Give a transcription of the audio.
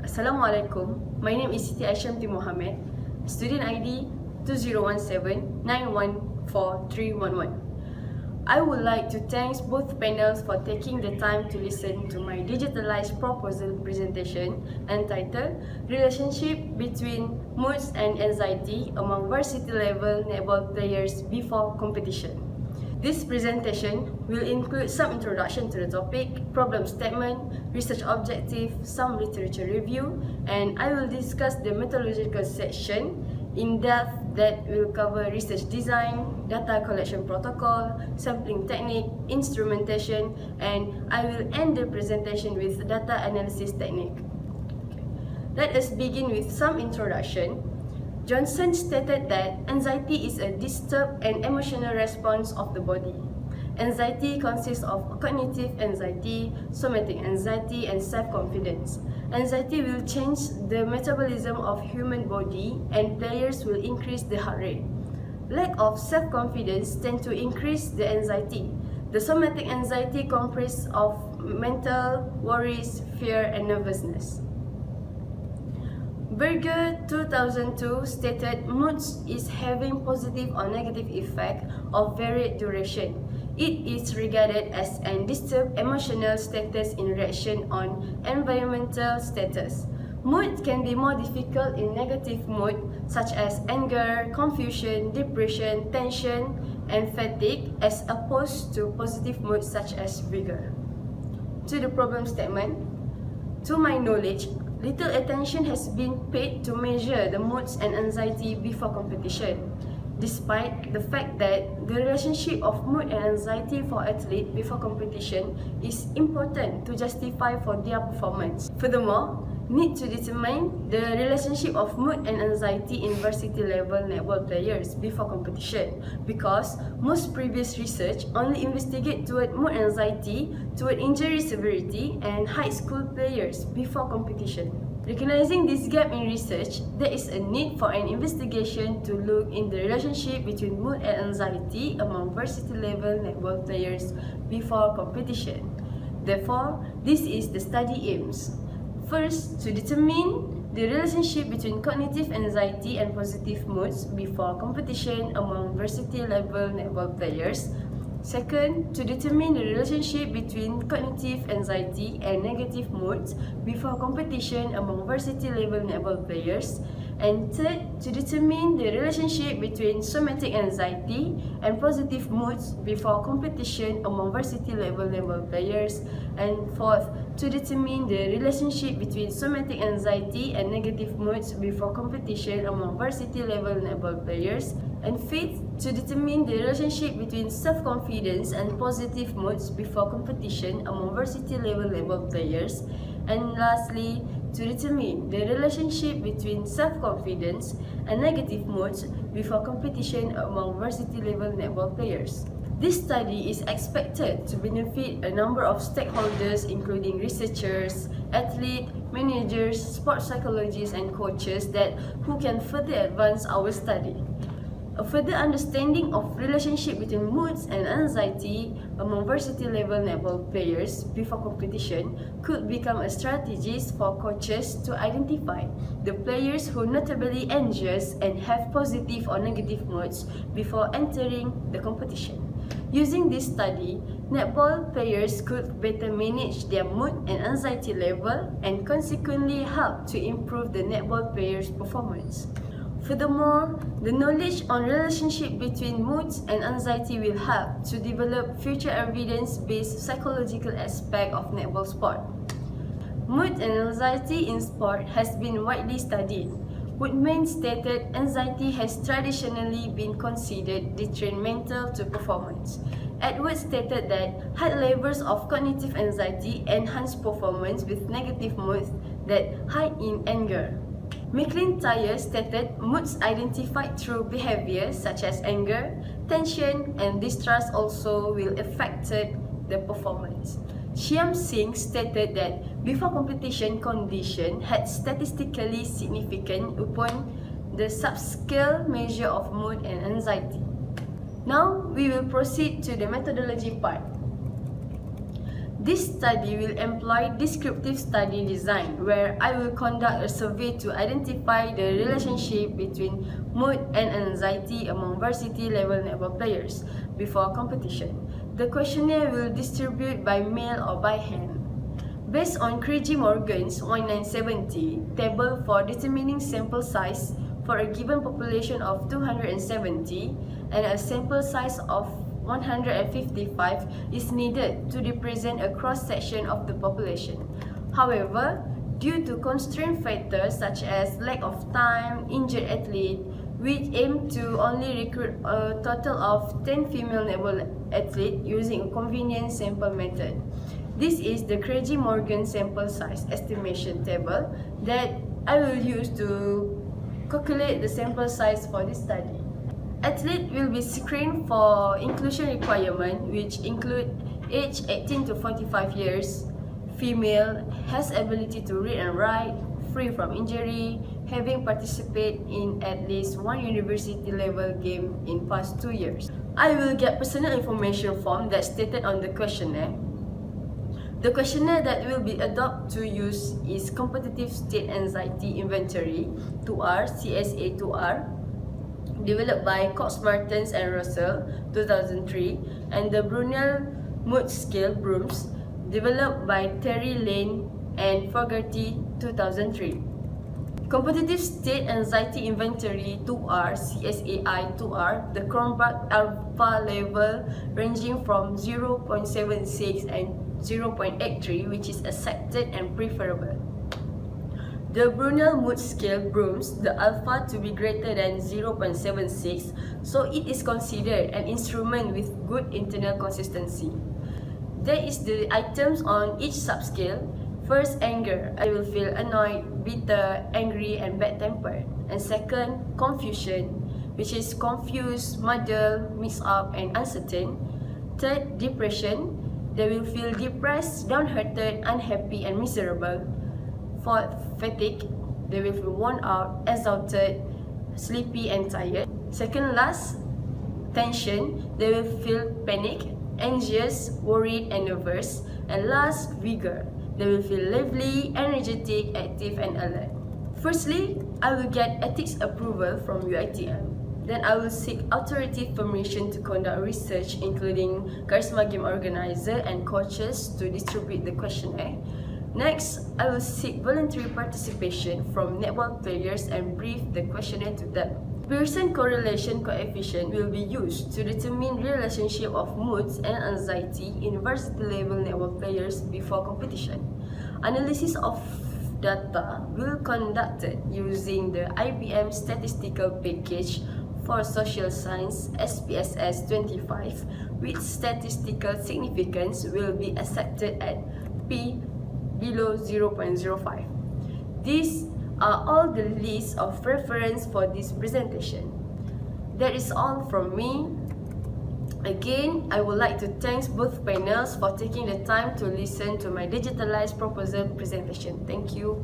Assalamualaikum. My name is Siti Aisham Mohammed, student ID 2017914311. I would like to thank both panels for taking the time to listen to my digitalized proposal presentation entitled Relationship Between Moods and Anxiety Among Varsity Level Netball Players Before Competition. This presentation will include some introduction to the topic, problem statement, research objective, some literature review, and I will discuss the methodological section in depth that will cover research design, data collection protocol, sampling technique, instrumentation, and I will end the presentation with data analysis technique. Let us begin with some introduction. Johnson stated that anxiety is a disturbed and emotional response of the body. Anxiety consists of cognitive anxiety, somatic anxiety, and self-confidence. Anxiety will change the metabolism of human body and players will increase the heart rate. Lack of self-confidence tend to increase the anxiety. The somatic anxiety comprises of mental worries, fear, and nervousness. Berger 2002 stated moods is having positive or negative effect of varied duration. It is regarded as an disturbed emotional status in reaction on environmental status. Mood can be more difficult in negative mood such as anger, confusion, depression, tension, and fatigue as opposed to positive moods such as vigor. To the problem statement, to my knowledge, little attention has been paid to measure the moods and anxiety before competition, despite the fact that the relationship of mood and anxiety for athletes before competition is important to justify for their performance. Furthermore, need to determine the relationship of mood and anxiety in varsity level netball players before competition because most previous research only investigate toward mood anxiety, toward injury severity, and high school players before competition. Recognizing this gap in research, there is a need for an investigation to look in the relationship between mood and anxiety among varsity level netball players before competition. Therefore, this is the study aims. First, to determine the relationship between cognitive anxiety and positive moods before competition among varsity level netball players. Second, to determine the relationship between cognitive anxiety and negative moods before competition among varsity level netball players. And third, to determine the relationship between somatic anxiety and positive moods before competition among varsity level netball players. And fourth, to determine the relationship between somatic anxiety and negative moods before competition among varsity level netball players. And fifth, to determine the relationship between self-confidence and positive moods before competition among varsity level netball players. And lastly, to determine the relationship between self-confidence and negative moods before competition among varsity level netball players. This study is expected to benefit a number of stakeholders including researchers, athletes, managers, sports psychologists, and coaches who can further advance our study. A further understanding of relationship between moods and anxiety among varsity level netball players before competition could become a strategy for coaches to identify the players who notably anxious and have positive or negative moods before entering the competition. Using this study, netball players could better manage their mood and anxiety level and consequently help to improve the netball players' performance. Furthermore, the knowledge on relationship between moods and anxiety will help to develop future evidence-based psychological aspect of netball sport. Mood and anxiety in sport has been widely studied. Woodman stated anxiety has traditionally been considered detrimental to performance. Edwards stated that high levels of cognitive anxiety enhance performance with negative moods that high in anger. McIntyre stated moods identified through behavior such as anger, tension, and distrust also will affect the performance. Shyam Singh stated that before competition condition had statistically significant upon the subscale measure of mood and anxiety. Now we will proceed to the methodology part. This study will employ descriptive study design, where I will conduct a survey to identify the relationship between mood and anxiety among varsity level netball players before competition. The questionnaire will distribute by mail or by hand. Based on Krejci-Morgan's 1970 table for determining sample size for a given population of 270 and a sample size of 155 is needed to represent a cross-section of the population. However, due to constraint factors such as lack of time, injured athlete, we aim to only recruit a total of 10 female netball athletes using a convenient sample method. This is the Krejci-Morgan sample size estimation table that I will use to calculate the sample size for this study. Athletes will be screened for inclusion requirement, which include age 18 to 45 years, female, has ability to read and write, free from injury, having participated in at least one university level game in past 2 years. I will get personal information form that's stated on the questionnaire. The questionnaire that will be adopted to use is Competitive State Anxiety Inventory 2R CSA 2R, developed by Cox Martens and Russell 2003, and the Brunel Mood Scale Brooms, developed by Terry Lane and Fogarty 2003. Competitive State Anxiety Inventory 2R CSAI 2R, the Cronbach alpha level ranging from 0.76 and 0.83, which is accepted and preferable. The Brunel Mood Scale brooms the alpha to be greater than 0.76, so it is considered an instrument with good internal consistency. There is the items on each subscale. First, anger. I will feel annoyed, bitter, angry, and bad-tempered. And second, confusion, which is confused, muddled, mixed up, and uncertain. Third, depression. They will feel depressed, downhearted, unhappy, and miserable. Fourth, fatigue. They will feel worn out, exhausted, sleepy, and tired. Second last, tension. They will feel panic, anxious, worried, and nervous. And last, vigor. They will feel lively, energetic, active, and alert. Firstly, I will get ethics approval from UiTM. Then I will seek authoritative permission to conduct research, including charisma game organizer and coaches to distribute the questionnaire. Next, I will seek voluntary participation from netball players and brief the questionnaire to them. Pearson correlation coefficient will be used to determine the relationship of moods and anxiety in varsity level netball players before competition. Analysis of data will be conducted using the IBM statistical package for social science SPSS 25, with statistical significance will be accepted at p below 0.05. These are all the lists of reference for this presentation. That is all from me. Again, I would like to thank both panels for taking the time to listen to my digitalized proposal presentation. Thank you.